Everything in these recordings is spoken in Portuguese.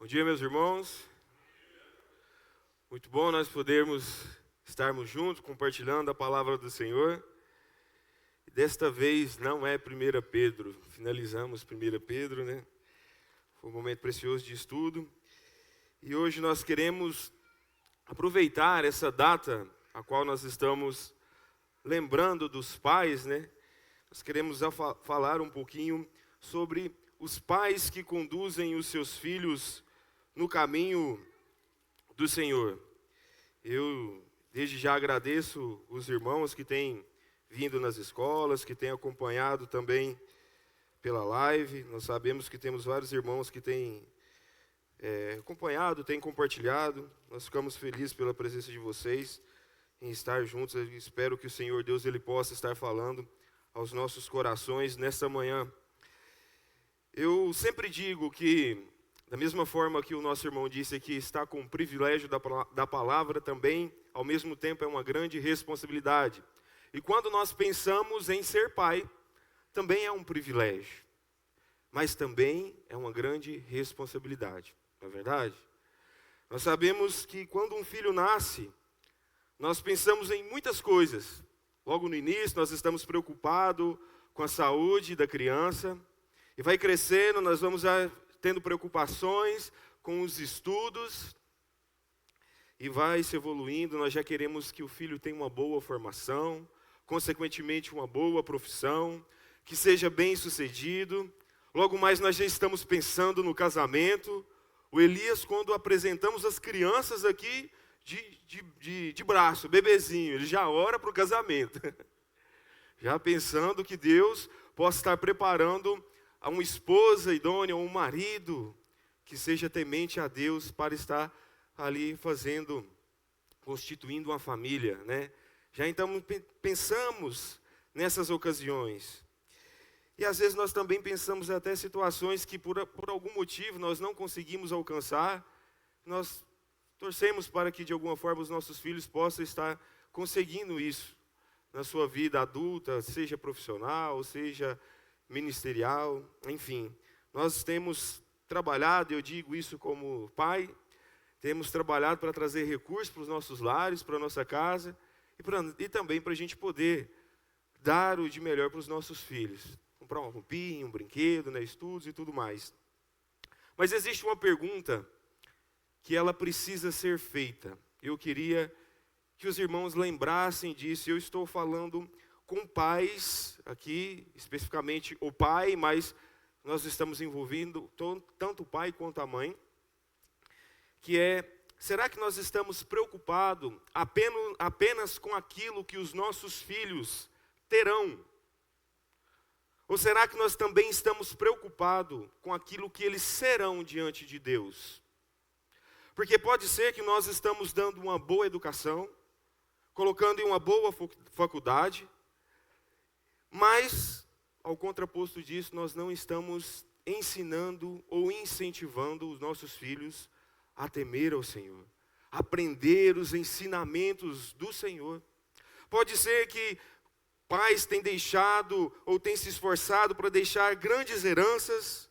Bom dia, meus irmãos. Muito bom nós podermos estarmos juntos, compartilhando a palavra do Senhor. E desta vez não é 1 Pedro, finalizamos 1 Pedro, né? Foi um momento precioso de estudo. E hoje nós queremos aproveitar essa data, a qual nós estamos lembrando dos pais, né? Nós queremos falar um pouquinho sobre os pais que conduzem os seus filhos no caminho do Senhor. Eu desde já agradeço os irmãos que têm vindo nas escolas, que têm acompanhado também pela live. Nós sabemos que temos vários irmãos que têm acompanhado, têm compartilhado. Nós ficamos felizes pela presença de vocês, em estar juntos. Eu espero que o Senhor Deus ele possa estar falando aos nossos corações nesta manhã. Eu sempre digo que, da mesma forma que o nosso irmão disse aqui, está com o privilégio da palavra também, ao mesmo tempo é uma grande responsabilidade. E quando nós pensamos em ser pai, também é um privilégio, mas também é uma grande responsabilidade, não é verdade? Nós sabemos que quando um filho nasce, nós pensamos em muitas coisas. Logo no início, nós estamos preocupados com a saúde da criança. E vai crescendo, nós vamos tendo preocupações com os estudos. E vai se evoluindo, nós já queremos que o filho tenha uma boa formação, consequentemente uma boa profissão, que seja bem sucedido. Logo mais nós já estamos pensando no casamento. O Elias, quando apresentamos as crianças aqui de braço, bebezinho, ele já ora para o casamento. Já pensando que Deus possa estar preparando a uma esposa idônea, ou um marido que seja temente a Deus para estar ali constituindo uma família, né? Já então pensamos nessas ocasiões. E às vezes nós também pensamos até situações que por algum motivo nós não conseguimos alcançar. Nós torcemos para que de alguma forma os nossos filhos possam estar conseguindo isso na sua vida adulta, seja profissional, seja ministerial, enfim. Nós temos trabalhado, eu digo isso como pai, temos trabalhado para trazer recursos para os nossos lares, para a nossa casa, e também para a gente poder dar o de melhor para os nossos filhos. Comprar uma roupinha, um brinquedo, né, estudos e tudo mais. Mas existe uma pergunta que ela precisa ser feita. Eu queria que os irmãos lembrassem disso. Eu estou falando com pais, aqui, especificamente o pai, mas nós estamos envolvendo tanto o pai quanto a mãe, que será que nós estamos preocupados apenas com aquilo que os nossos filhos terão? Ou será que nós também estamos preocupados com aquilo que eles serão diante de Deus? Porque pode ser que nós estamos dando uma boa educação, colocando em uma boa faculdade, mas, ao contraposto disso, nós não estamos ensinando ou incentivando os nossos filhos a temer ao Senhor, a aprender os ensinamentos do Senhor. Pode ser que pais têm deixado ou têm se esforçado para deixar grandes heranças,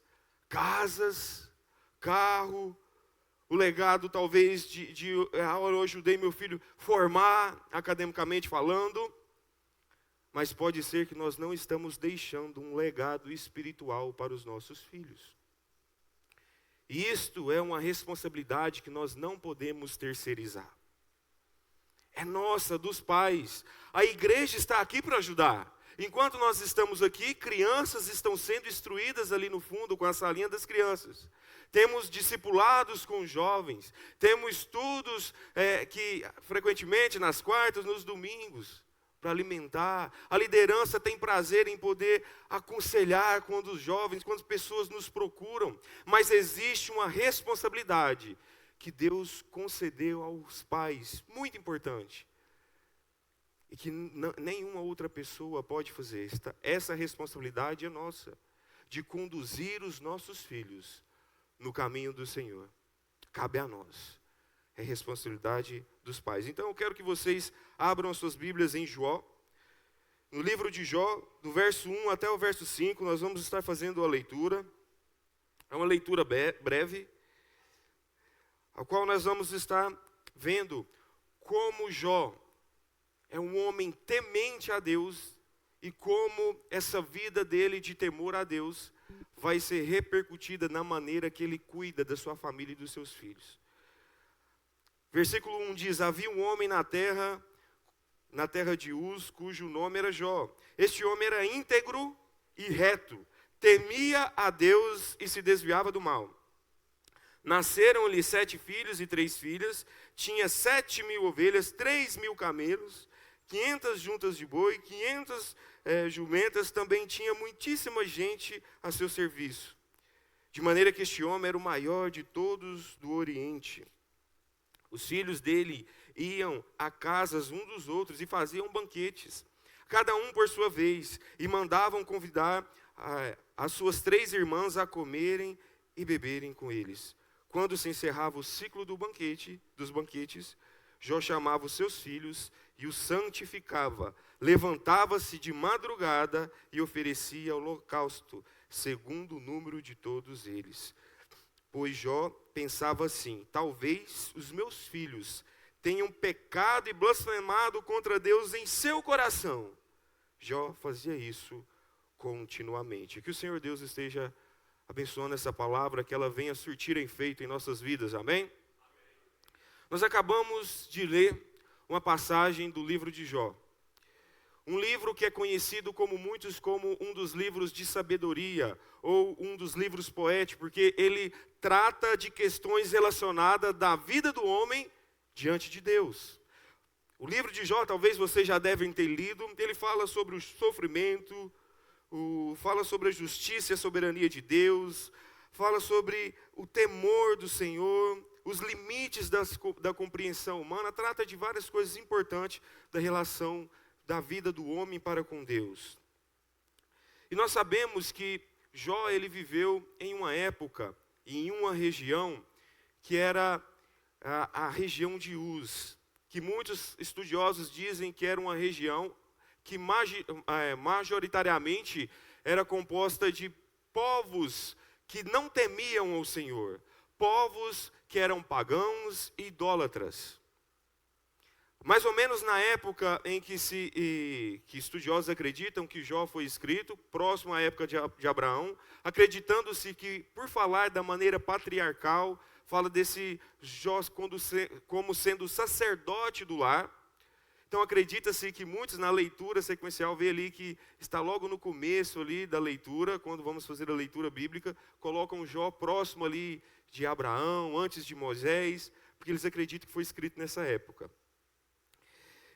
casas, carro, o legado talvez eu ajudei meu filho a formar academicamente falando, mas pode ser que nós não estamos deixando um legado espiritual para os nossos filhos. E isto é uma responsabilidade que nós não podemos terceirizar. É nossa, dos pais. A igreja está aqui para ajudar. Enquanto nós estamos aqui, crianças estão sendo instruídas ali no fundo com a salinha das crianças. Temos discipulados com jovens. Temos estudos que frequentemente nas quartas, nos domingos, para alimentar. A liderança tem prazer em poder aconselhar quando os jovens, quando as pessoas nos procuram. Mas existe uma responsabilidade que Deus concedeu aos pais, muito importante, e que nenhuma outra pessoa pode fazer. Essa responsabilidade é nossa, de conduzir os nossos filhos no caminho do Senhor. Cabe a nós. É responsabilidade dos pais. Então eu quero que vocês abram as suas Bíblias em Jó. No livro de Jó, do verso 1 até o verso 5, nós vamos estar fazendo a leitura. É uma leitura breve. ao qual nós vamos estar vendo como Jó é um homem temente a Deus e como essa vida dele de temor a Deus vai ser repercutida na maneira que ele cuida da sua família e dos seus filhos. Versículo 1 diz: havia um homem na terra de Uz, cujo nome era Jó. Este homem era íntegro e reto, temia a Deus e se desviava do mal. Nasceram-lhe 7 filhos e 3 filhas, tinha 7.000 ovelhas, 3.000 camelos, 500 juntas de boi, 500 jumentas, também tinha muitíssima gente a seu serviço. De maneira que este homem era o maior de todos do Oriente. Os filhos dele iam a casas um dos outros e faziam banquetes, cada um por sua vez, e mandavam convidar as suas 3 irmãs a comerem e beberem com eles. Quando se encerrava o ciclo dos banquetes, Jó chamava os seus filhos e os santificava. Levantava-se de madrugada e oferecia holocausto, segundo o número de todos eles. Pois Jó pensava assim: talvez os meus filhos tenham pecado e blasfemado contra Deus em seu coração. Jó fazia isso continuamente. Que o Senhor Deus esteja abençoando essa palavra, que ela venha surtir efeito em nossas vidas, amém? Nós acabamos de ler uma passagem do livro de Jó. Um livro que é conhecido como muitos como um dos livros de sabedoria, ou um dos livros poéticos, porque ele trata de questões relacionadas da vida do homem diante de Deus. O livro de Jó, talvez vocês já devem ter lido, ele fala sobre o sofrimento, fala sobre a justiça e a soberania de Deus, fala sobre o temor do Senhor, os limites da compreensão humana, trata de várias coisas importantes da relação da vida do homem para com Deus. E nós sabemos que Jó, ele viveu em uma época e em uma região que era a região de Uz, que muitos estudiosos dizem que era uma região que majoritariamente era composta de povos que não temiam o Senhor, povos que eram pagãos e idólatras. Mais ou menos na época em que estudiosos acreditam que Jó foi escrito, próximo à época de Abraão, acreditando-se que, por falar da maneira patriarcal, fala desse Jó como sendo sacerdote do lar. Então acredita-se que muitos na leitura sequencial vê ali que está logo no começo ali da leitura, quando vamos fazer a leitura bíblica, colocam Jó próximo ali de Abraão, antes de Moisés, porque eles acreditam que foi escrito nessa época.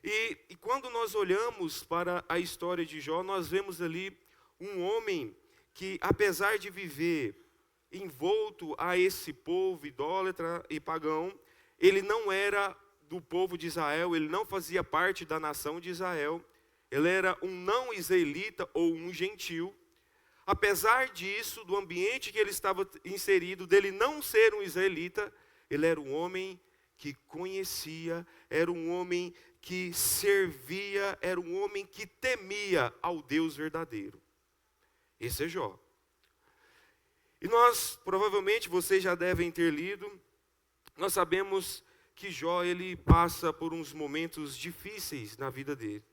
E quando nós olhamos para a história de Jó, nós vemos ali um homem que, apesar de viver envolto a esse povo idólatra e pagão, ele não era do povo de Israel, ele não fazia parte da nação de Israel, ele era um não israelita ou um gentil. Apesar disso, do ambiente que ele estava inserido, dele não ser um israelita, ele era um homem que conhecia, era um homem que servia, era um homem que temia ao Deus verdadeiro. Esse é Jó. E nós, provavelmente, vocês já devem ter lido, nós sabemos que Jó, ele passa por uns momentos difíceis na vida dele.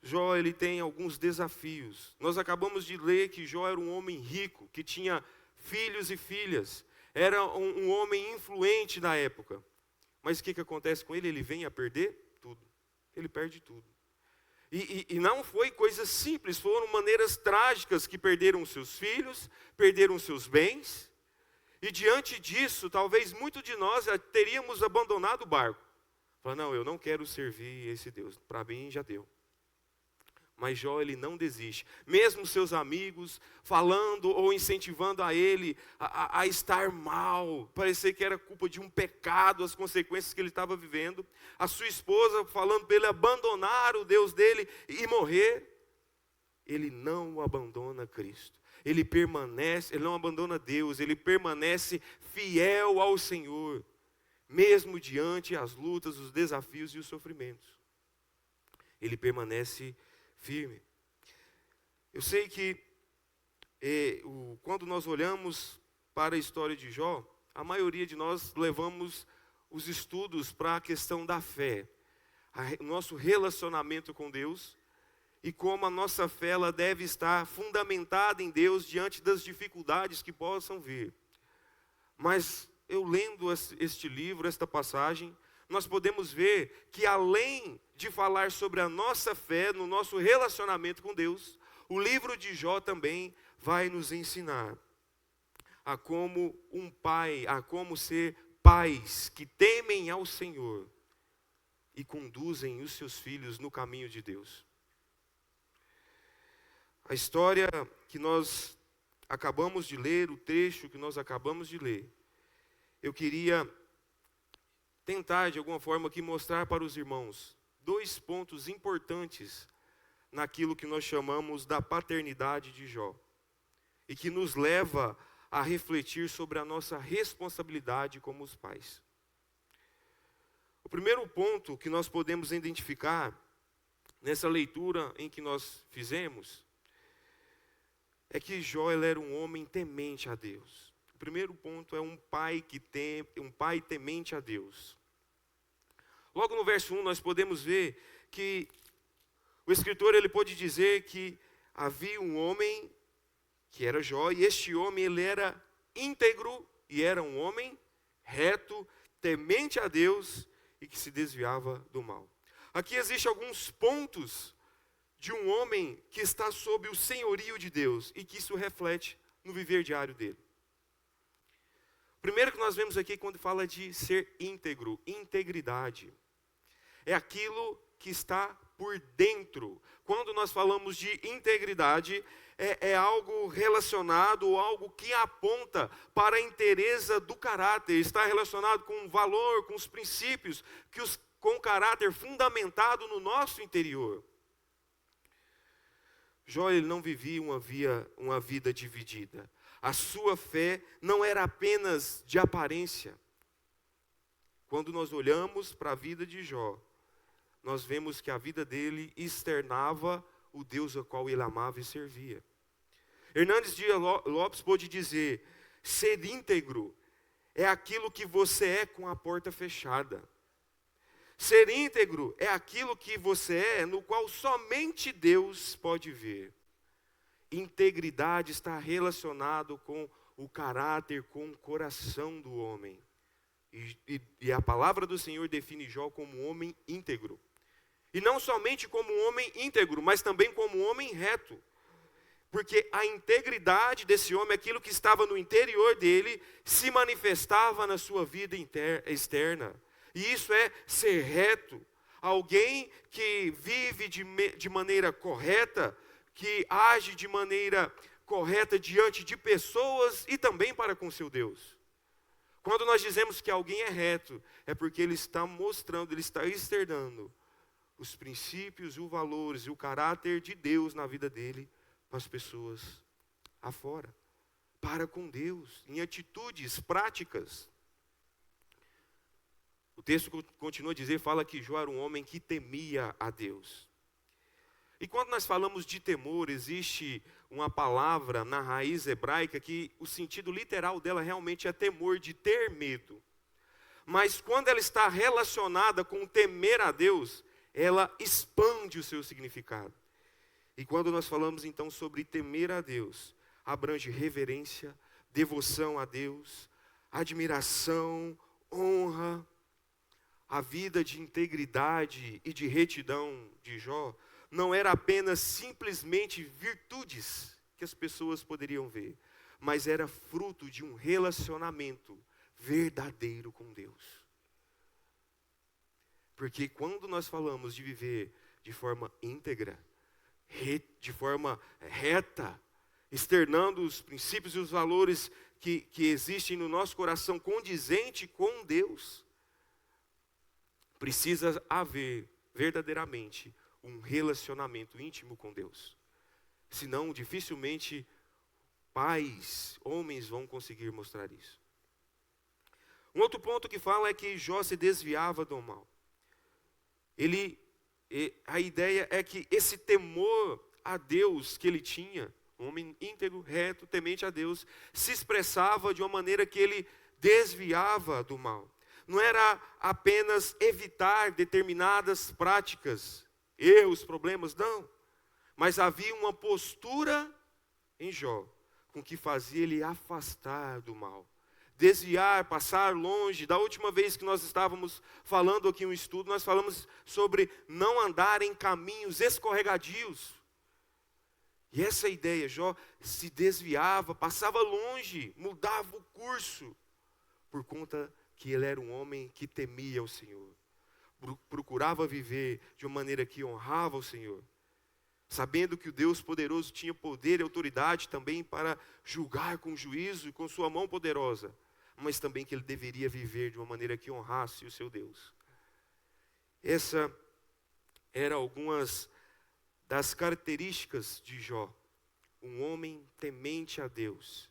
Jó, ele tem alguns desafios. Nós acabamos de ler que Jó era um homem rico, que tinha filhos e filhas. Era um homem influente na época. Mas o que acontece com ele? Ele vem a perder tudo. Ele perde tudo. E não foi coisa simples, foram maneiras trágicas que perderam seus filhos, perderam seus bens. E diante disso, talvez muitos de nós já teríamos abandonado o barco. Falando, não, eu não quero servir esse Deus, para mim já deu. Mas Jó, ele não desiste. Mesmo seus amigos falando ou incentivando a ele a estar mal, parecer que era culpa de um pecado, as consequências que ele estava vivendo. A sua esposa falando para ele abandonar o Deus dele e morrer. Ele não abandona Cristo. Ele permanece, ele não abandona Deus, ele permanece fiel ao Senhor, mesmo diante as lutas, os desafios e os sofrimentos. Ele permanece firme. Eu sei que quando nós olhamos para a história de Jó, a maioria de nós levamos os estudos para a questão da fé, o nosso relacionamento com Deus e como a nossa fé ela deve estar fundamentada em Deus diante das dificuldades que possam vir. Mas eu lendo este livro, esta passagem, nós podemos ver que além de falar sobre a nossa fé no nosso relacionamento com Deus, o livro de Jó também vai nos ensinar a como ser pais que temem ao Senhor e conduzem os seus filhos no caminho de Deus. A história que nós acabamos de ler, o trecho que nós acabamos de ler, eu queria tentar de alguma forma aqui mostrar para os irmãos 2 pontos importantes naquilo que nós chamamos da paternidade de Jó e que nos leva a refletir sobre a nossa responsabilidade como os pais. O primeiro ponto que nós podemos identificar nessa leitura em que nós fizemos é que Jó ele era um homem temente a Deus. O primeiro ponto é um pai temente a Deus. Logo no verso 1 nós podemos ver que o escritor ele pode dizer que havia um homem que era Jó, e este homem ele era íntegro e era um homem reto, temente a Deus e que se desviava do mal. Aqui existem alguns pontos de um homem que está sob o senhorio de Deus e que isso reflete no viver diário dele. O primeiro que nós vemos aqui quando fala de ser íntegro, integridade, é aquilo que está por dentro. Quando nós falamos de integridade, é algo relacionado ou algo que aponta para a inteireza do caráter, está relacionado com o valor, com os princípios, com o caráter fundamentado no nosso interior. Jó ele não vivia uma vida dividida. A sua fé não era apenas de aparência. Quando nós olhamos para a vida de Jó, nós vemos que a vida dele externava o Deus ao qual ele amava e servia. Hernandes Dias Lopes pôde dizer: ser íntegro é aquilo que você é com a porta fechada. Ser íntegro é aquilo que você é, no qual somente Deus pode ver. Integridade está relacionado com o caráter, com o coração do homem. E a palavra do Senhor define Jó como um homem íntegro. E não somente como um homem íntegro, mas também como um homem reto. Porque a integridade desse homem, aquilo que estava no interior dele, se manifestava na sua vida externa. E isso é ser reto. Alguém que vive de maneira correta, que age de maneira correta diante de pessoas e também para com seu Deus. Quando nós dizemos que alguém é reto, é porque ele está mostrando, ele está externando os princípios, os valores e o caráter de Deus na vida dele para as pessoas afora. Para com Deus, em atitudes práticas. O texto continua a dizer, fala que Jó era um homem que temia a Deus. E quando nós falamos de temor, existe uma palavra na raiz hebraica que o sentido literal dela realmente é temor, de ter medo. Mas quando ela está relacionada com temer a Deus, ela expande o seu significado. E quando nós falamos então sobre temer a Deus, abrange reverência, devoção a Deus, admiração, honra. A vida de integridade e de retidão de Jó não era apenas simplesmente virtudes que as pessoas poderiam ver, mas era fruto de um relacionamento verdadeiro com Deus. Porque quando nós falamos de viver de forma íntegra, de forma reta, externando os princípios e os valores que existem no nosso coração condizente com Deus, precisa haver verdadeiramente um relacionamento íntimo com Deus. Senão, dificilmente pais, homens vão conseguir mostrar isso. Um outro ponto que fala é que Jó se desviava do mal. A ideia é que esse temor a Deus que ele tinha, um homem íntegro, reto, temente a Deus, se expressava de uma maneira que ele desviava do mal. Não era apenas evitar determinadas práticas, erros, problemas, não. Mas havia uma postura em Jó, com que fazia ele afastar do mal. Desviar, passar longe. Da última vez que nós estávamos falando aqui um estudo, nós falamos sobre não andar em caminhos escorregadios. E essa ideia, Jó se desviava, passava longe, mudava o curso, por conta que ele era um homem que temia o Senhor. Procurava viver de uma maneira que honrava o Senhor. Sabendo que o Deus poderoso tinha poder e autoridade também para julgar com juízo e com sua mão poderosa. Mas também que ele deveria viver de uma maneira que honrasse o seu Deus. Essa eram algumas das características de Jó. Um homem temente a Deus.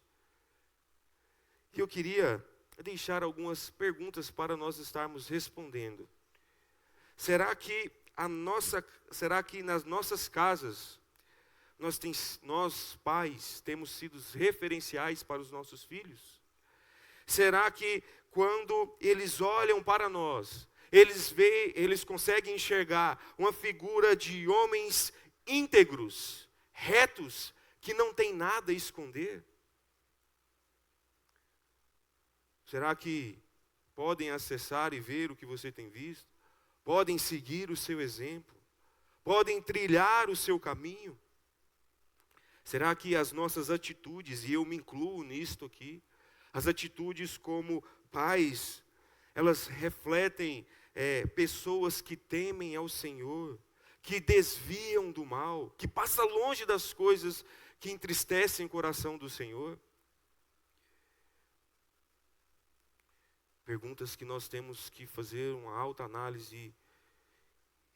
E eu queria deixar algumas perguntas para nós estarmos respondendo. Será que nas nossas casas, nós pais temos sido referenciais para os nossos filhos? Será que quando eles olham para nós, eles conseguem enxergar uma figura de homens íntegros, retos, que não tem nada a esconder? Será que podem acessar e ver o que você tem visto? Podem seguir o seu exemplo? Podem trilhar o seu caminho? Será que as nossas atitudes, e eu me incluo nisto aqui, as atitudes como pais, elas refletem pessoas que temem ao Senhor, que desviam do mal, que passam longe das coisas que entristecem o coração do Senhor? Perguntas que nós temos que fazer uma autoanálise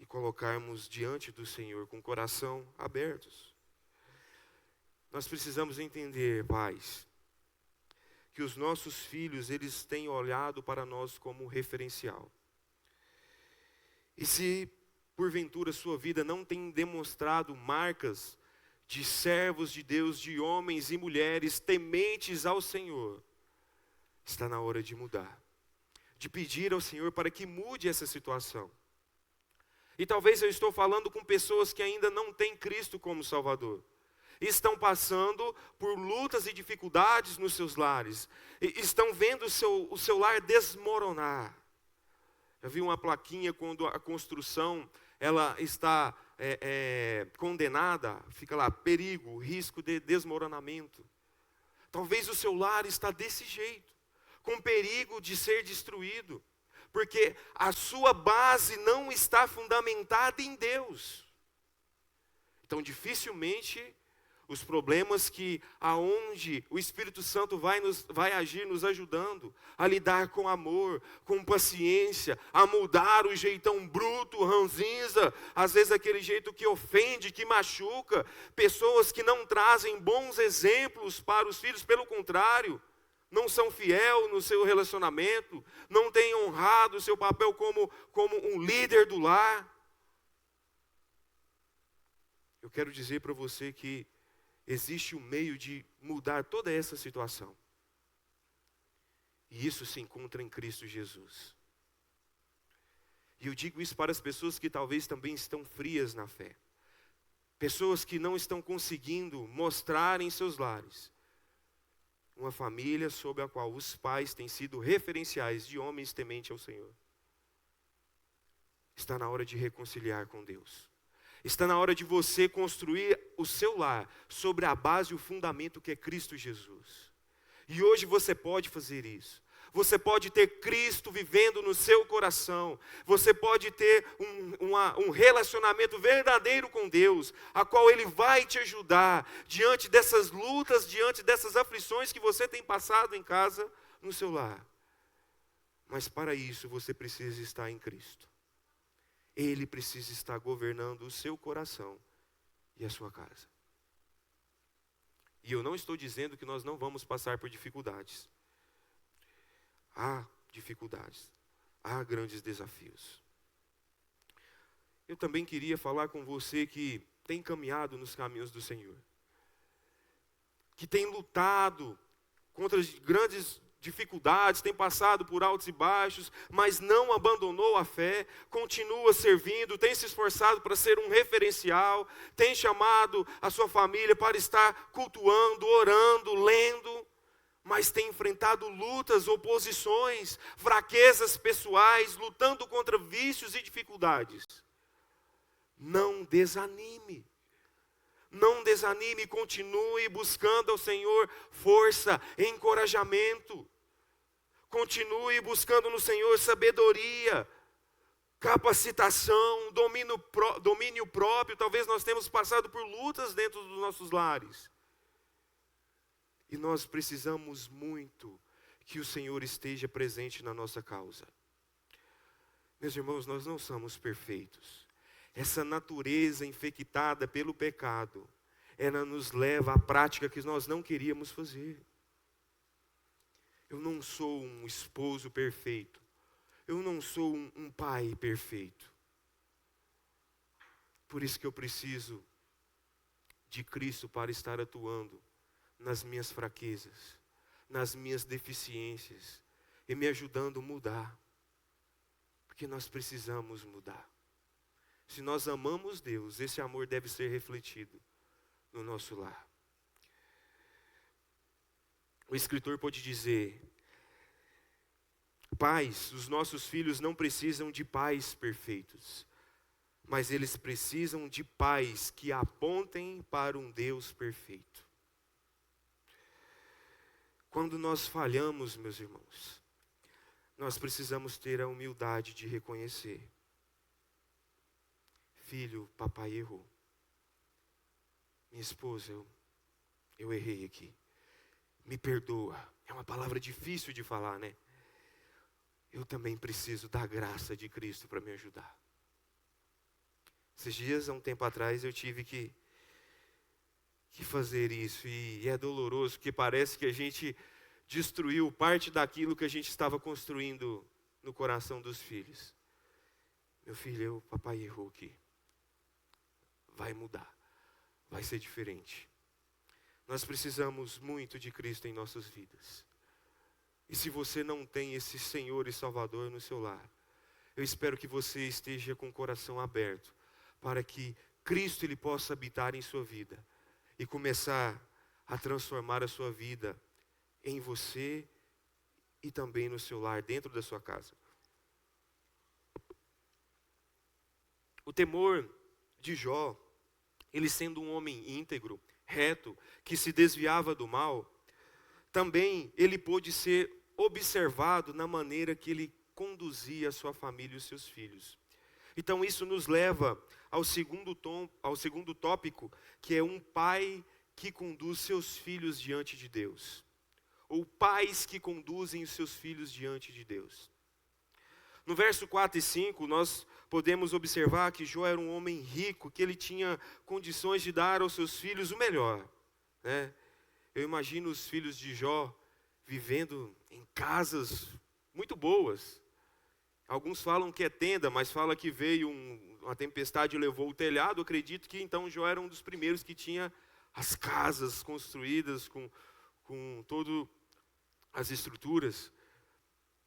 e colocarmos diante do Senhor com o coração abertos. Nós precisamos entender, pais, que os nossos filhos, eles têm olhado para nós como referencial. E se, porventura, sua vida não tem demonstrado marcas de servos de Deus, de homens e mulheres tementes ao Senhor, está na hora de mudar. De pedir ao Senhor para que mude essa situação. E talvez eu estou falando com pessoas que ainda não têm Cristo como Salvador. Estão passando por lutas e dificuldades nos seus lares. Estão vendo o seu lar desmoronar. Eu vi uma plaquinha quando a construção ela está condenada, fica lá, perigo, risco de desmoronamento. Talvez o seu lar está desse jeito, com perigo de ser destruído, porque a sua base não está fundamentada em Deus. Então dificilmente os problemas aonde o Espírito Santo vai agir nos ajudando a lidar com amor, com paciência, a mudar o jeitão bruto, ranzinza, às vezes aquele jeito que ofende, que machuca, pessoas que não trazem bons exemplos para os filhos, pelo contrário, não são fiel no seu relacionamento, não têm honrado o seu papel como um líder do lar. Eu quero dizer para você que existe um meio de mudar toda essa situação. E isso se encontra em Cristo Jesus. E eu digo isso para as pessoas que talvez também estão frias na fé. Pessoas que não estão conseguindo mostrar em seus lares uma família sob a qual os pais têm sido referenciais de homens tementes ao Senhor. Está na hora de reconciliar com Deus. Está na hora de você construir o seu lar sobre a base e o fundamento que é Cristo Jesus. E hoje você pode fazer isso. Você pode ter Cristo vivendo no seu coração. Você pode ter um relacionamento verdadeiro com Deus, a qual Ele vai te ajudar diante dessas lutas, diante dessas aflições que você tem passado em casa, no seu lar. Mas para isso você precisa estar em Cristo. Ele precisa estar governando o seu coração e a sua casa. E eu não estou dizendo que nós não vamos passar por dificuldades. Há dificuldades, há grandes desafios. Eu também queria falar com você que tem caminhado nos caminhos do Senhor, que tem lutado contra as grandes dificuldades, tem passado por altos e baixos, mas não abandonou a fé, continua servindo, tem se esforçado para ser um referencial, tem chamado a sua família para estar cultuando, orando, lendo, mas tem enfrentado lutas, oposições, fraquezas pessoais, lutando contra vícios e dificuldades. Não desanime. Não desanime, continue buscando ao Senhor força, encorajamento. Continue buscando no Senhor sabedoria, capacitação, domínio próprio. Talvez nós tenhamos passado por lutas dentro dos nossos lares. E nós precisamos muito que o Senhor esteja presente na nossa causa. Meus irmãos, nós não somos perfeitos. Essa natureza infectada pelo pecado, ela nos leva à prática que nós não queríamos fazer. Eu não sou um esposo perfeito. Eu não sou um pai perfeito. Por isso que eu preciso de Cristo para estar atuando nas minhas fraquezas, nas minhas deficiências e me ajudando a mudar. Porque nós precisamos mudar. Se nós amamos Deus, esse amor deve ser refletido no nosso lar. O escritor pode dizer: pais, os nossos filhos não precisam de pais perfeitos, mas eles precisam de pais que apontem para um Deus perfeito. Quando nós falhamos, meus irmãos, nós precisamos ter a humildade de reconhecer: filho, papai errou. Minha esposa, eu errei aqui. Me perdoa. É uma palavra difícil de falar, né? Eu também preciso da graça de Cristo para me ajudar. Esses dias, há um tempo atrás, eu tive que fazer isso. E é doloroso, porque parece que a gente destruiu parte daquilo que a gente estava construindo no coração dos filhos. Meu filho, papai errou aqui. Vai mudar. Vai ser diferente. Nós precisamos muito de Cristo em nossas vidas. E se você não tem esse Senhor e Salvador no seu lar, eu espero que você esteja com o coração aberto para que Cristo ele possa habitar em sua vida e começar a transformar a sua vida em você e também no seu lar, dentro da sua casa. O temor de Jó, ele sendo um homem íntegro, reto, que se desviava do mal, também ele pôde ser observado na maneira que ele conduzia a sua família e os seus filhos. Então isso nos leva ao segundo tópico, que é um pai que conduz seus filhos diante de Deus. Ou pais que conduzem os seus filhos diante de Deus. No verso 4 e 5, nós podemos observar que Jó era um homem rico, que ele tinha condições de dar aos seus filhos o melhor, né? Eu imagino os filhos de Jó vivendo em casas muito boas. Alguns falam que é tenda, mas fala que veio uma tempestade e levou o telhado. Eu acredito que então Jó era um dos primeiros que tinha as casas construídas com todas as estruturas.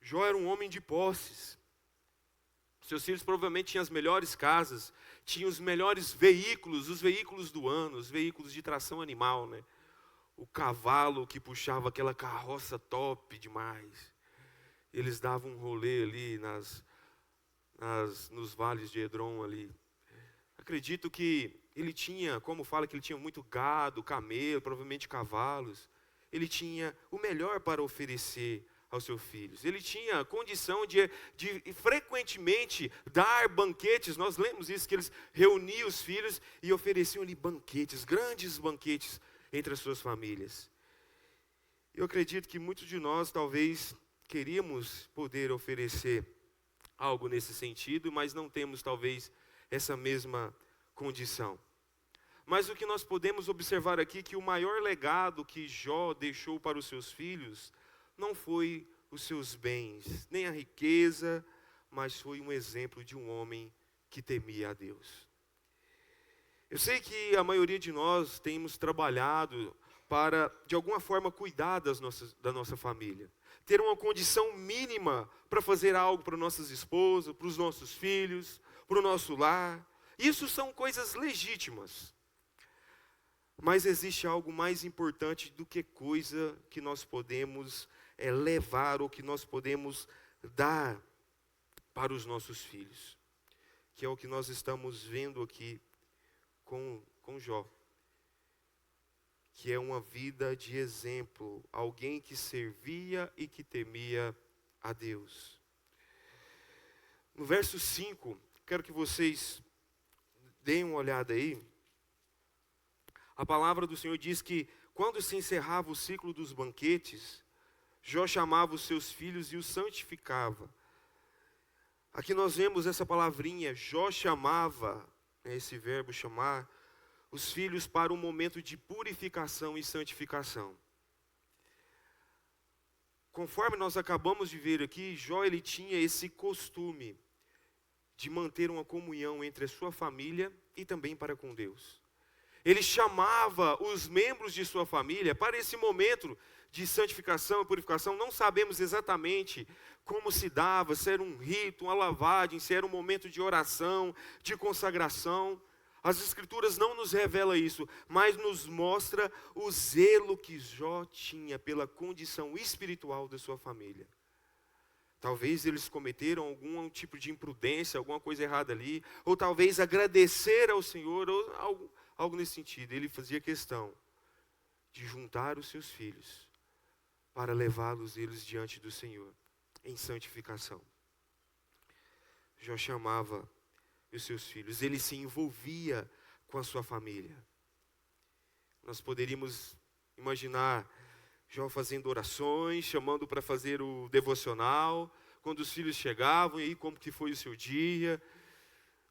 Jó era um homem de posses. Seus filhos provavelmente tinham as melhores casas, tinham os melhores veículos, os veículos do ano, os veículos de tração animal, né? O cavalo que puxava aquela carroça top demais. Eles davam um rolê ali nos vales de Edrom ali. Acredito que ele tinha, como fala que ele tinha muito gado, camelo, provavelmente cavalos. Ele tinha o melhor para oferecer aos seus filhos. Ele tinha a condição de frequentemente dar banquetes. Nós lemos isso, que eles reuniam os filhos e ofereciam-lhe banquetes, grandes banquetes entre as suas famílias. Eu acredito que muitos de nós talvez queríamos poder oferecer algo nesse sentido, mas não temos talvez essa mesma condição. Mas o que nós podemos observar aqui é que o maior legado que Jó deixou para os seus filhos não foi os seus bens, nem a riqueza, mas foi um exemplo de um homem que temia a Deus. Eu sei que a maioria de nós temos trabalhado para, de alguma forma, cuidar da nossa família. Ter uma condição mínima para fazer algo para nossas esposas, para os nossos filhos, para o nosso lar. Isso são coisas legítimas. Mas existe algo mais importante do que coisa que nós podemos levar ou que nós podemos dar para os nossos filhos. Que é o que nós estamos vendo aqui com Jó. Que é uma vida de exemplo, alguém que servia e que temia a Deus. No verso 5, quero que vocês deem uma olhada aí. A palavra do Senhor diz que quando se encerrava o ciclo dos banquetes, Jó chamava os seus filhos e os santificava. Aqui nós vemos essa palavrinha, Jó chamava, esse verbo chamar, os filhos para um momento de purificação e santificação. Conforme nós acabamos de ver aqui, Jó ele tinha esse costume de manter uma comunhão entre a sua família e também para com Deus. Ele chamava os membros de sua família para esse momento de santificação e purificação. Não sabemos exatamente como se dava, se era um rito, uma lavagem, se era um momento de oração, de consagração. As Escrituras não nos revelam isso, mas nos mostra o zelo que Jó tinha pela condição espiritual da sua família. Talvez eles cometeram algum tipo de imprudência, alguma coisa errada ali, ou talvez agradecer ao Senhor, ou algo nesse sentido. Ele fazia questão de juntar os seus filhos para levá-los eles diante do Senhor em santificação. Jó chamava os seus filhos, ele se envolvia com a sua família. Nós poderíamos imaginar Jó fazendo orações, chamando para fazer o devocional, quando os filhos chegavam, e aí como que foi o seu dia,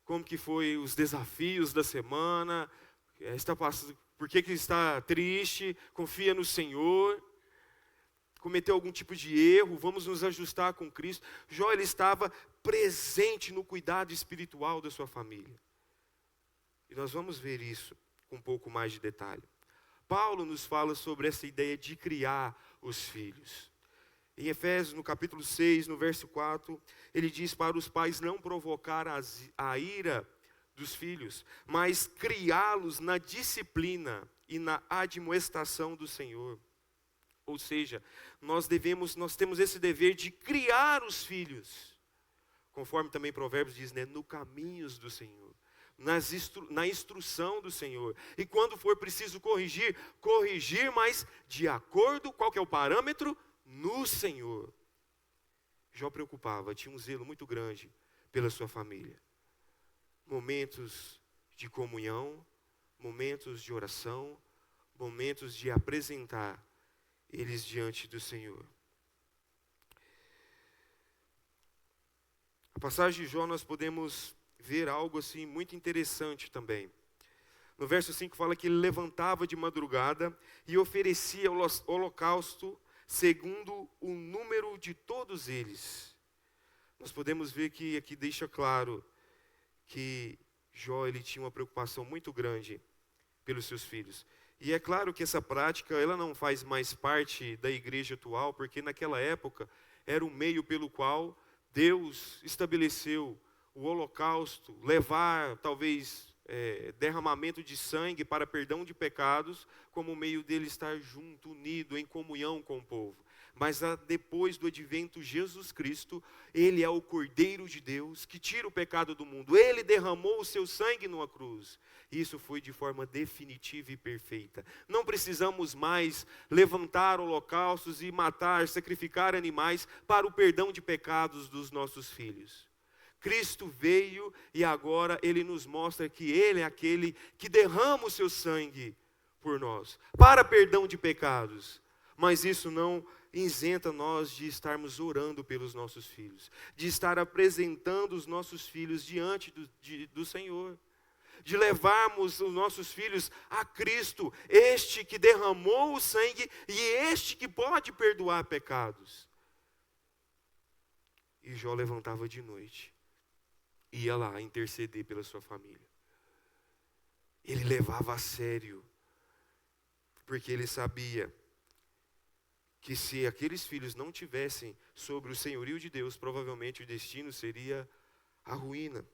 como que foi os desafios da semana, por que está triste, confia no Senhor, cometeu algum tipo de erro, vamos nos ajustar com Cristo. Jó ele estava presente no cuidado espiritual da sua família. E nós vamos ver isso com um pouco mais de detalhe. Paulo nos fala sobre essa ideia de criar os filhos. Em Efésios, no capítulo 6, no verso 4, ele diz para os pais não provocar a ira dos filhos, mas criá-los na disciplina e na admoestação do Senhor. Ou seja, nós temos esse dever de criar os filhos, conforme também Provérbios diz, no caminhos do Senhor, na instrução do Senhor. E quando for preciso corrigir, mas de acordo, qual que é o parâmetro? No Senhor. Jó preocupava, tinha um zelo muito grande pela sua família. Momentos de comunhão, momentos de oração, momentos de apresentar eles diante do Senhor. A passagem de Jó nós podemos ver algo assim muito interessante também. No verso 5 fala que ele levantava de madrugada e oferecia o holocausto segundo o número de todos eles. Nós podemos ver que aqui deixa claro que Jó ele tinha uma preocupação muito grande pelos seus filhos. E é claro que essa prática ela não faz mais parte da igreja atual, porque naquela época era o meio pelo qual Deus estabeleceu o holocausto, levar talvez derramamento de sangue para perdão de pecados, como meio dele estar junto, unido, em comunhão com o povo. Mas depois do advento Jesus Cristo, ele é o Cordeiro de Deus que tira o pecado do mundo. Ele derramou o seu sangue numa cruz. Isso foi de forma definitiva e perfeita. Não precisamos mais levantar holocaustos e matar, sacrificar animais para o perdão de pecados dos nossos filhos. Cristo veio e agora ele nos mostra que ele é aquele que derrama o seu sangue por nós, para perdão de pecados. Mas isso não isenta nós de estarmos orando pelos nossos filhos, de estar apresentando os nossos filhos diante do Senhor, de levarmos os nossos filhos a Cristo, este que derramou o sangue e este que pode perdoar pecados. E Jó levantava de noite, ia lá interceder pela sua família. Ele levava a sério porque ele sabia que se aqueles filhos não tivessem sobre o senhorio de Deus, provavelmente o destino seria a ruína.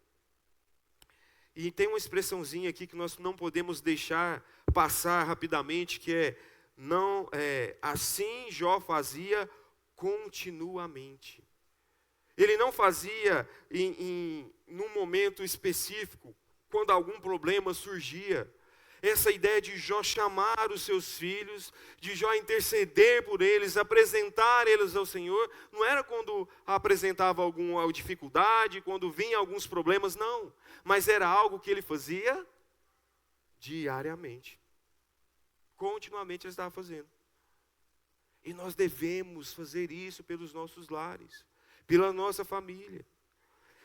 E tem uma expressãozinha aqui que nós não podemos deixar passar rapidamente, que assim Jó continuamente. Ele não fazia num momento específico, quando algum problema surgia. Essa ideia de Jó chamar os seus filhos, de Jó interceder por eles, apresentar eles ao Senhor, não era quando apresentava alguma dificuldade, quando vinha alguns problemas, não. Mas era algo que ele fazia diariamente. Continuamente ele estava fazendo. E nós devemos fazer isso pelos nossos lares, pela nossa família.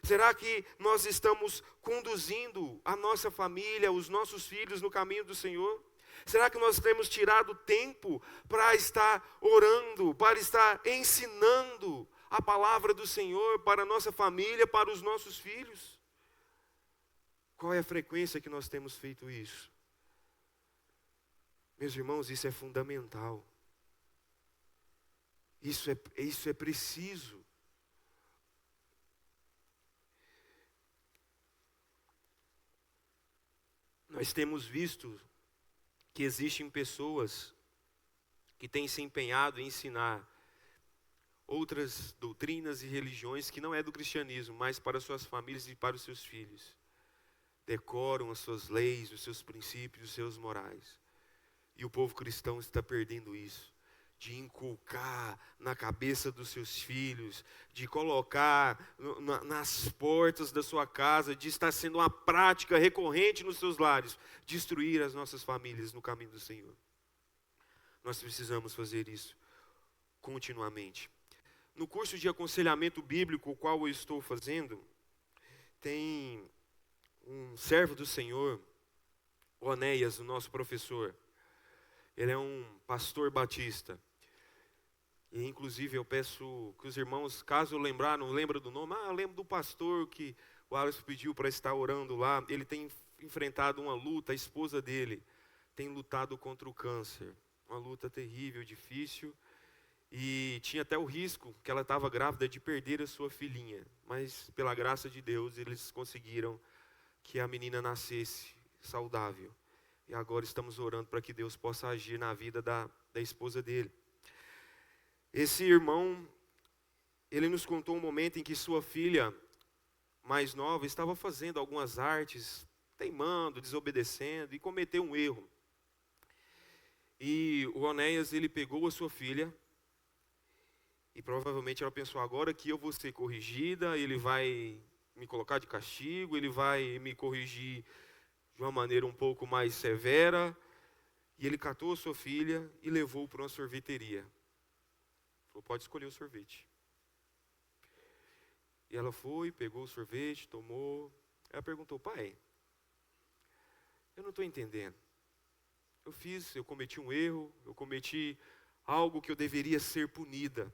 Será que nós estamos conduzindo a nossa família, os nossos filhos no caminho do Senhor? Será que nós temos tirado tempo para estar orando, para estar ensinando a palavra do Senhor para a nossa família, para os nossos filhos? Qual é a frequência que nós temos feito isso? Meus irmãos, isso é fundamental. Isso é preciso. Nós temos visto que existem pessoas que têm se empenhado em ensinar outras doutrinas e religiões que não é do cristianismo, mas para suas famílias e para os seus filhos. Decoram as suas leis, os seus princípios, os seus morais. E o povo cristão está perdendo isso. De inculcar na cabeça dos seus filhos, de colocar nas portas da sua casa, de estar sendo uma prática recorrente nos seus lares, destruir as nossas famílias no caminho do Senhor. Nós precisamos fazer isso continuamente. No curso de aconselhamento bíblico, o qual eu estou fazendo, tem um servo do Senhor, Onéias, o nosso professor. Ele é um pastor batista. E inclusive eu peço que os irmãos, caso não lembra do nome, eu lembro do pastor que o Alisson pediu para estar orando lá. Ele tem enfrentado uma luta, a esposa dele tem lutado contra o câncer. Uma luta terrível, difícil. E tinha até o risco, que ela estava grávida, de perder a sua filhinha. Mas pela graça de Deus, eles conseguiram que a menina nascesse saudável. E agora estamos orando para que Deus possa agir na vida da esposa dele. Esse irmão, ele nos contou um momento em que sua filha mais nova estava fazendo algumas artes, teimando, desobedecendo, e cometeu um erro. E o Onéias, ele pegou a sua filha, e provavelmente ela pensou, agora que eu vou ser corrigida, ele vai me colocar de castigo, ele vai me corrigir de uma maneira um pouco mais severa. E ele catou a sua filha e levou para uma sorveteria. Falou, pode escolher o sorvete. E ela foi, pegou o sorvete, tomou. Ela perguntou, pai, eu não estou entendendo. Eu cometi um erro, eu cometi algo que eu deveria ser punida.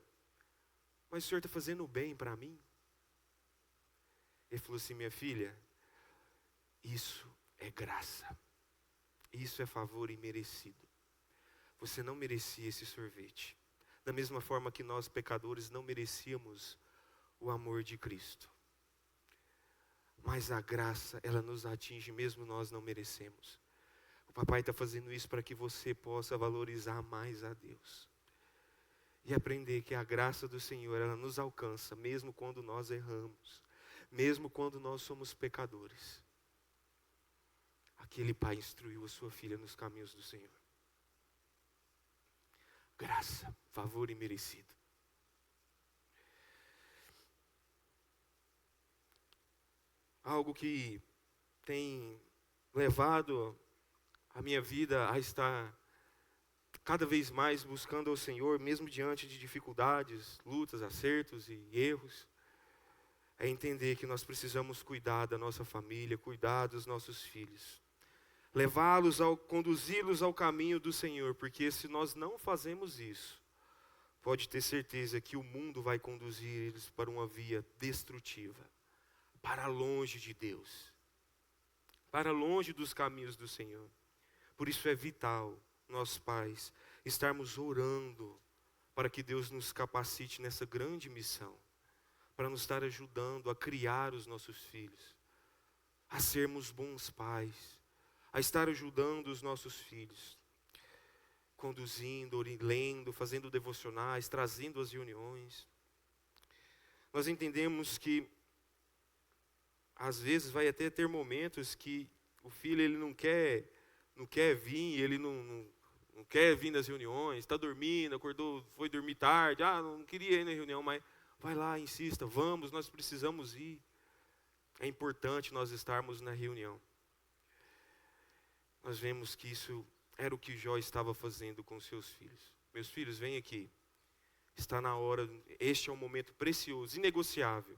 Mas o senhor está fazendo bem para mim? Ele falou assim, minha filha, isso é graça. Isso é favor imerecido. Você não merecia esse sorvete. Da mesma forma que nós, pecadores, não merecíamos o amor de Cristo. Mas a graça, ela nos atinge mesmo nós não merecemos. O papai está fazendo isso para que você possa valorizar mais a Deus. E aprender que a graça do Senhor, ela nos alcança, mesmo quando nós erramos. Mesmo quando nós somos pecadores. Aquele pai instruiu a sua filha nos caminhos do Senhor. Graça, favor imerecido. Algo que tem levado a minha vida a estar cada vez mais buscando ao Senhor, mesmo diante de dificuldades, lutas, acertos e erros, é entender que nós precisamos cuidar da nossa família, cuidar dos nossos filhos. Conduzi-los ao caminho do Senhor, porque se nós não fazemos isso, pode ter certeza que o mundo vai conduzir eles para uma via destrutiva, para longe de Deus, para longe dos caminhos do Senhor. Por isso é vital nós pais, estarmos orando para que Deus nos capacite nessa grande missão, para nos estar ajudando a criar os nossos filhos, a sermos bons pais, a estar ajudando os nossos filhos, conduzindo, lendo, fazendo devocionais, trazendo as reuniões. Nós entendemos que às vezes vai até ter momentos que o filho ele não quer vir, ele não quer vir nas reuniões, está dormindo, acordou, foi dormir tarde, não queria ir na reunião, mas vai lá, insista, vamos, nós precisamos ir. É importante nós estarmos na reunião. Nós vemos que isso era o que Jó estava fazendo com seus filhos. Meus filhos, vem aqui. Está na hora, este é um momento precioso, inegociável.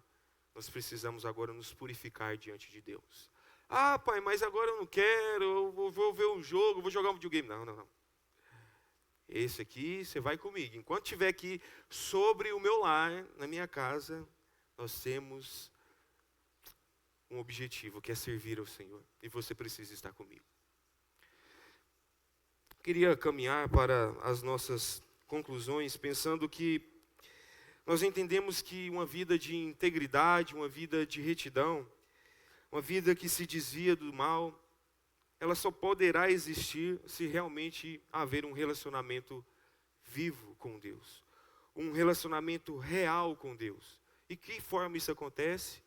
Nós precisamos agora nos purificar diante de Deus. Pai, mas agora eu não quero, eu vou ver um jogo, vou jogar um videogame. Não. Esse aqui, você vai comigo. Enquanto estiver aqui sobre o meu lar, na minha casa, nós temos um objetivo, que é servir ao Senhor. E você precisa estar comigo. Queria caminhar para as nossas conclusões, pensando que nós entendemos que uma vida de integridade, uma vida de retidão, uma vida que se desvia do mal, ela só poderá existir se realmente haver um relacionamento vivo com Deus. Um relacionamento real com Deus. E que forma isso acontece?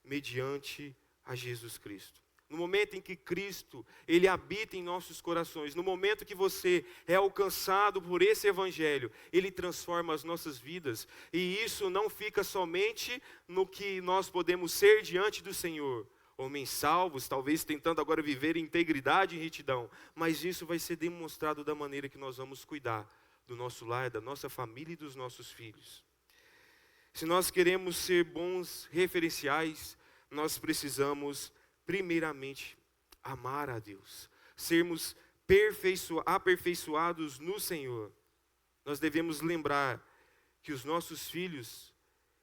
Mediante a Jesus Cristo. No momento em que Cristo, Ele habita em nossos corações, no momento que você é alcançado por esse Evangelho, Ele transforma as nossas vidas. E isso não fica somente no que nós podemos ser diante do Senhor. Homens salvos, talvez tentando agora viver em integridade e retidão. Mas isso vai ser demonstrado da maneira que nós vamos cuidar do nosso lar, da nossa família e dos nossos filhos. Se nós queremos ser bons referenciais, nós precisamos primeiramente amar a Deus, sermos aperfeiçoados no Senhor. Nós devemos lembrar que os nossos filhos,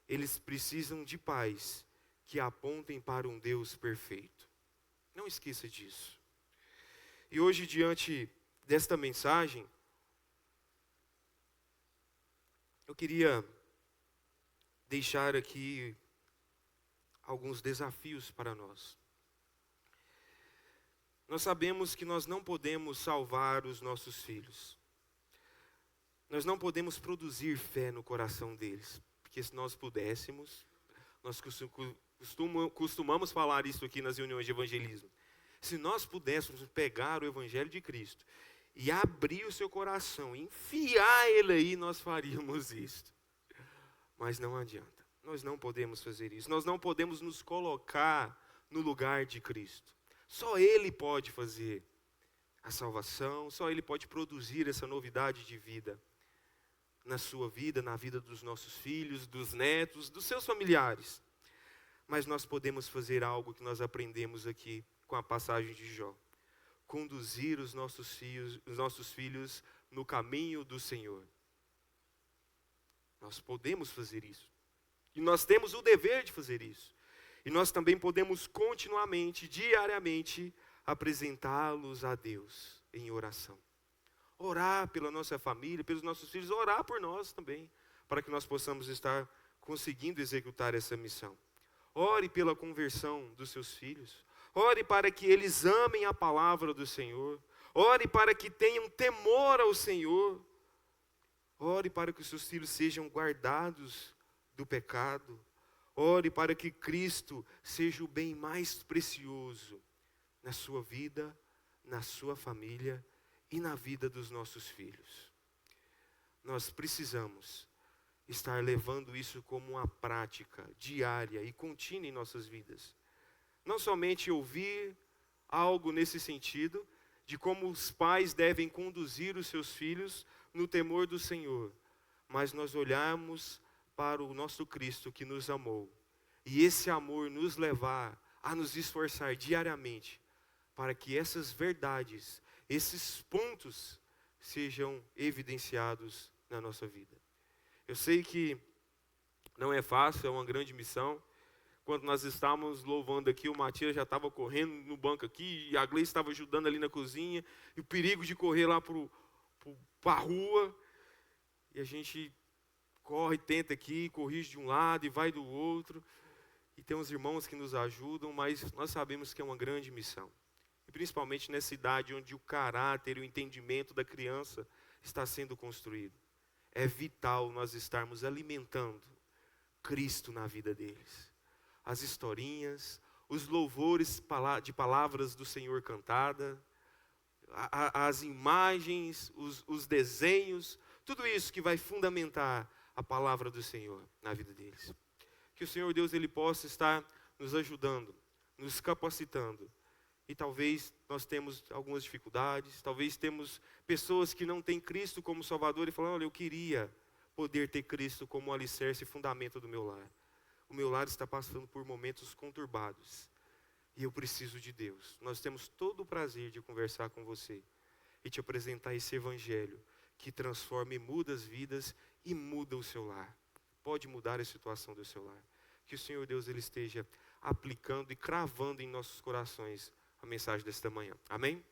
eles precisam de pais que apontem para um Deus perfeito. Não esqueça disso. E hoje, diante desta mensagem, eu queria deixar aqui alguns desafios para nós. Nós sabemos que nós não podemos salvar os nossos filhos. Nós não podemos produzir fé no coração deles. Porque se nós pudéssemos, nós costumamos falar isso aqui nas reuniões de evangelismo. Se nós pudéssemos pegar o Evangelho de Cristo e abrir o seu coração, enfiar ele aí, nós faríamos isso. Mas não adianta. Nós não podemos fazer isso. Nós não podemos nos colocar no lugar de Cristo. Só Ele pode fazer a salvação, só Ele pode produzir essa novidade de vida na sua vida, na vida dos nossos filhos, dos netos, dos seus familiares. Mas nós podemos fazer algo que nós aprendemos aqui com a passagem de Jó. Conduzir os nossos filhos no caminho do Senhor. Nós podemos fazer isso. E nós temos o dever de fazer isso. E nós também podemos continuamente, diariamente, apresentá-los a Deus em oração. Orar pela nossa família, pelos nossos filhos, orar por nós também, para que nós possamos estar conseguindo executar essa missão. Ore pela conversão dos seus filhos. Ore para que eles amem a palavra do Senhor. Ore para que tenham temor ao Senhor. Ore para que os seus filhos sejam guardados do pecado. Ore para que Cristo seja o bem mais precioso na sua vida, na sua família e na vida dos nossos filhos. Nós precisamos estar levando isso como uma prática diária e contínua em nossas vidas. Não somente ouvir algo nesse sentido, de como os pais devem conduzir os seus filhos no temor do Senhor, mas nós olharmos para o nosso Cristo que nos amou, e esse amor nos levar a nos esforçar diariamente, para que essas verdades, esses pontos, sejam evidenciados na nossa vida. Eu sei que não é fácil, é uma grande missão. Enquanto nós estávamos louvando aqui, o Matias já estava correndo no banco aqui, e a Gleice estava ajudando ali na cozinha, e o perigo de correr lá para a rua, e a gente corre, tenta aqui, corrige de um lado e vai do outro, e tem uns irmãos que nos ajudam, mas nós sabemos que é uma grande missão. E principalmente nessa idade onde o caráter e o entendimento da criança está sendo construído. É vital nós estarmos alimentando Cristo na vida deles. As historinhas, os louvores de palavras do Senhor cantada, as imagens, os desenhos, tudo isso que vai fundamentar a palavra do Senhor na vida deles. Que o Senhor Deus ele possa estar nos ajudando, nos capacitando. E talvez nós temos algumas dificuldades, talvez temos pessoas que não têm Cristo como Salvador e falam, olha, eu queria poder ter Cristo como alicerce e fundamento do meu lar. O meu lar está passando por momentos conturbados e eu preciso de Deus. Nós temos todo o prazer de conversar com você e te apresentar esse evangelho que transforma e muda as vidas e muda o seu lar. Pode mudar a situação do seu lar. Que o Senhor Deus ele esteja aplicando e cravando em nossos corações a mensagem desta manhã. Amém?